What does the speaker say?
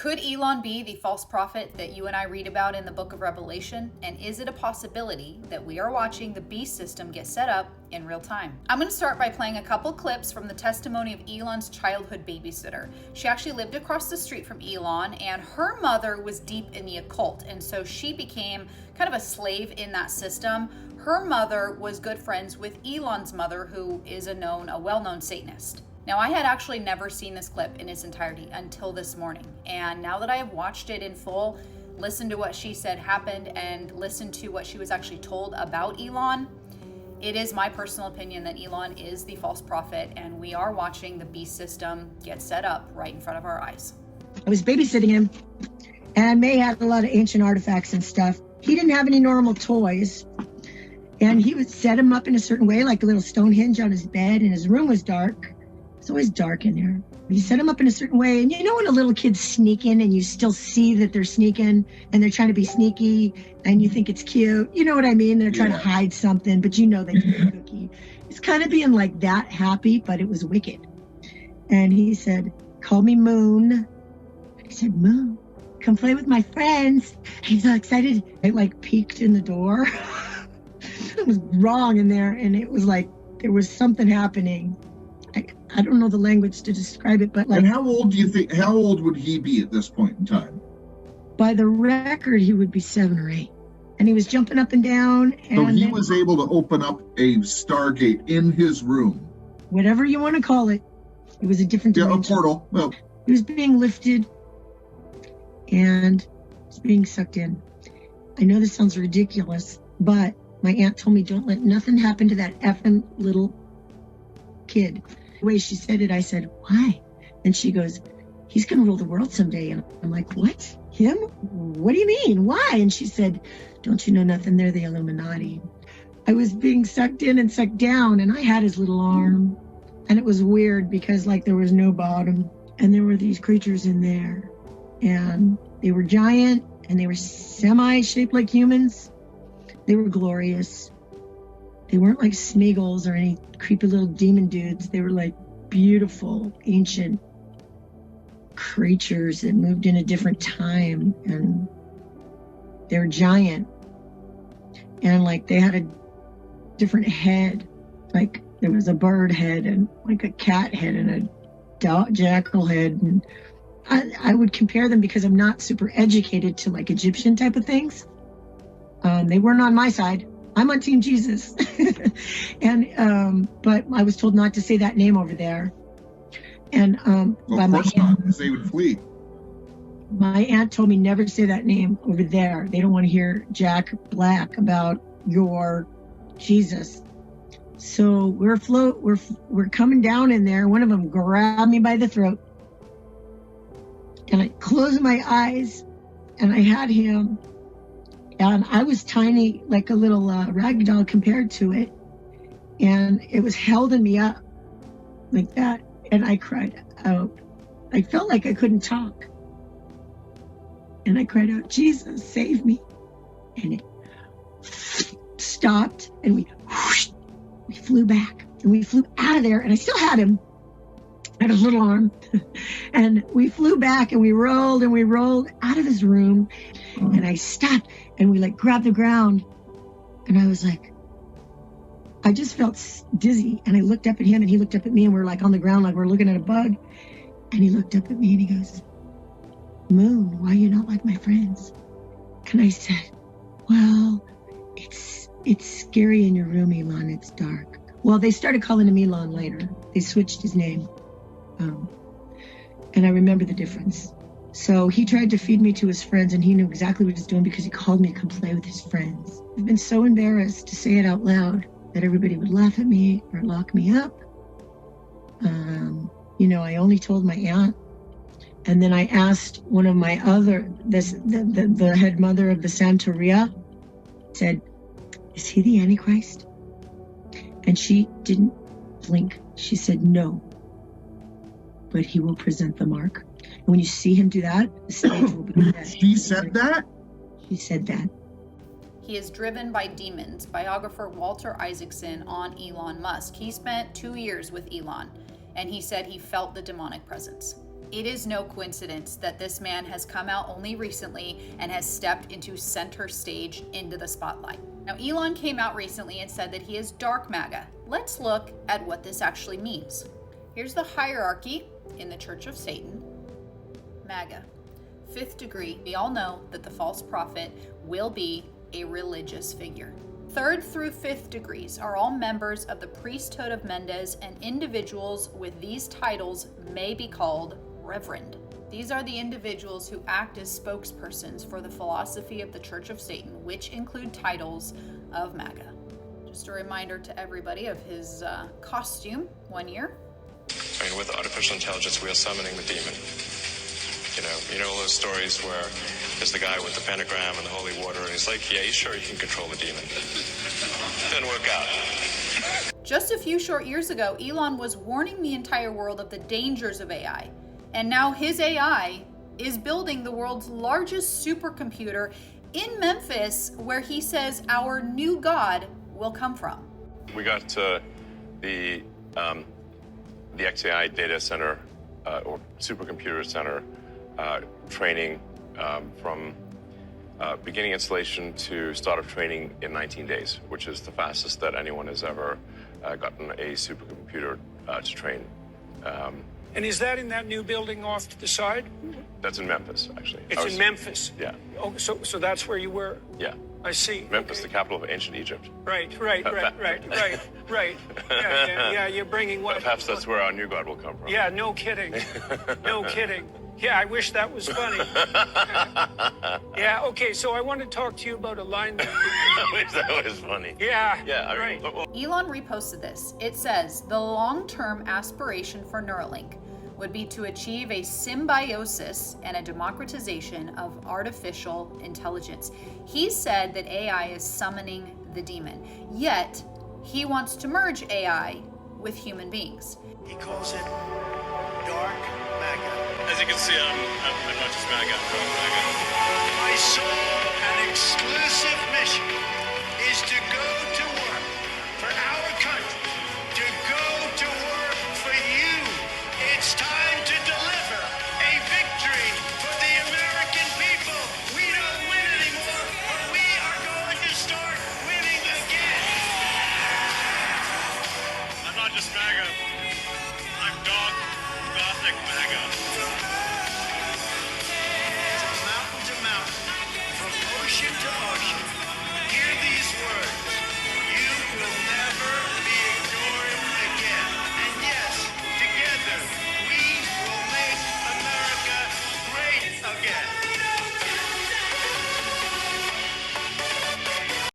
Could Elon be the false prophet that you and I read about in the book of Revelation? And is it a possibility that we are watching the beast system get set up in real time? I'm going to start by playing a couple clips from the testimony of Elon's childhood babysitter. She actually lived across the street from Elon, and her mother was deep in the occult, and so she became kind of a slave in that system. Her mother was good friends with Elon's mother, who is a well-known Satanist. Now, I had actually never seen this clip in its entirety until this morning. And now that I have watched it in full, listened to what she said happened, and listened to what she was actually told about Elon, it is my personal opinion that Elon is the false prophet, and we are watching the beast system get set up right in front of our eyes. I was babysitting him, and May had a lot of ancient artifacts and stuff. He didn't have any normal toys, and he would set him up in a certain way, like a little Stonehenge on his bed, and his room was dark. It's always dark in there. You set them up in a certain way, and you know when a little kid's sneaking and you still see that they're sneaking and they're trying to be sneaky and you think it's cute. You know what I mean? They're trying to hide something, but you know they can be cookie. It's kind of being like that happy, but it was wicked. And he said, "Call me Moon." I said, "Moon, come play with my friends." He's so excited. I like peeked in the door. It was wrong in there, and it was like there was something happening. I don't know the language to describe it, but like. And how old would he be at this point in time? By the record, he would be 7 or 8. And he was jumping up and down. And so he was able to open up a Stargate in his room. Whatever you want to call it. It was a different dimension. Yeah, a portal. Well, he was being lifted and was being sucked in. I know this sounds ridiculous, but my aunt told me don't let nothing happen to that effing little kid. The way she said it, I said, "Why?" And she goes, "He's going to rule the world someday." And I'm like, "What? Him? What do you mean? Why?" And she said, "Don't you know nothing? They're the Illuminati." I was being sucked in and sucked down, and I had his little arm. And it was weird because like there was no bottom, and there were these creatures in there, and they were giant, and they were semi-shaped like humans. They were glorious. They weren't like Smeagol's or any creepy little demon dudes. They were like beautiful, ancient creatures that moved in a different time, and they were giant. And like they had a different head. Like there was a bird head and like a cat head and a jackal head. And I would compare them because I'm not super educated to like Egyptian type of things. They weren't on my side. I'm on Team Jesus. And but I was told not to say that name over there. And well, of course not, because they would flee. My aunt told me never to say that name over there. They don't want to hear Jack Black about your Jesus. So we're coming down in there. One of them grabbed me by the throat, and I closed my eyes, and I had him. And I was tiny, like a little rag doll compared to it. And it was holding me up like that. And I cried out. I felt like I couldn't talk. And I cried out, "Jesus, save me." And it stopped, and we flew back. And we flew out of there, and I still had him. I had his little arm. And we flew back, and we rolled out of his room. And I stopped, and we like grabbed the ground, and I was like, I just felt dizzy, and I looked up at him, and he looked up at me, and we're like on the ground like we're looking at a bug. And he looked up at me, and he goes, "Moon, why are you not like my friends?" And I said, "Well, it's scary in your room, Elon. It's dark." Well, they started calling him Elon later. They switched his name, and I remember the difference. So he tried to feed me to his friends, and he knew exactly what he was doing because he called me to come play with his friends. I've been so embarrassed to say it out loud that everybody would laugh at me or lock me up. I only told my aunt. And then I asked one of my the head mother of the Santeria, said, "Is he the Antichrist?" And she didn't blink. She said, "No, but he will present the mark. And when you see him do that, the stage will be dead." She said that? She said that. He is driven by demons. Biographer Walter Isaacson on Elon Musk. He spent 2 years with Elon, and he said he felt the demonic presence. It is no coincidence that this man has come out only recently and has stepped into center stage into the spotlight. Now, Elon came out recently and said that he is dark MAGA. Let's look at what this actually means. Here's the hierarchy in the Church of Satan. MAGA. Fifth degree, we all know that the false prophet will be a religious figure. Third through fifth degrees are all members of the priesthood of Mendes, and individuals with these titles may be called reverend. These are the individuals who act as spokespersons for the philosophy of the Church of Satan, which include titles of MAGA. Just a reminder to everybody of his costume one year. I mean, with artificial intelligence, we are summoning the demon. You know all those stories where there's the guy with the pentagram and the holy water, and he's like, yeah, you sure you can control the demon? Didn't work out. Just a few short years ago, Elon was warning the entire world of the dangers of AI. And now his AI is building the world's largest supercomputer in Memphis, where he says our new God will come from. We got the XAI data center or supercomputer center training from beginning installation to start of training in 19 days, which is the fastest that anyone has ever gotten a supercomputer to train. And is that in that new building off to the side? That's in Memphis, actually. It's in Memphis? Yeah. Oh, so that's where you were? Yeah. I see. Memphis, Okay. the capital of ancient Egypt. Right. Yeah, you're bringing what? Perhaps that's where our new God will come from. Yeah, no kidding. No kidding. Yeah, I wish that was funny. Yeah, okay, so I want to talk to you about alignment. I wish that was funny. Yeah, Yeah, I right. mean, well, Elon reposted this. It says, the long-term aspiration for Neuralink would be to achieve a symbiosis and a democratization of artificial intelligence. He said that AI is summoning the demon, yet he wants to merge AI with human beings. He calls it dark MAGA. As you can see, I'm not just MAGA, I'm MAGA. My sole and exclusive mission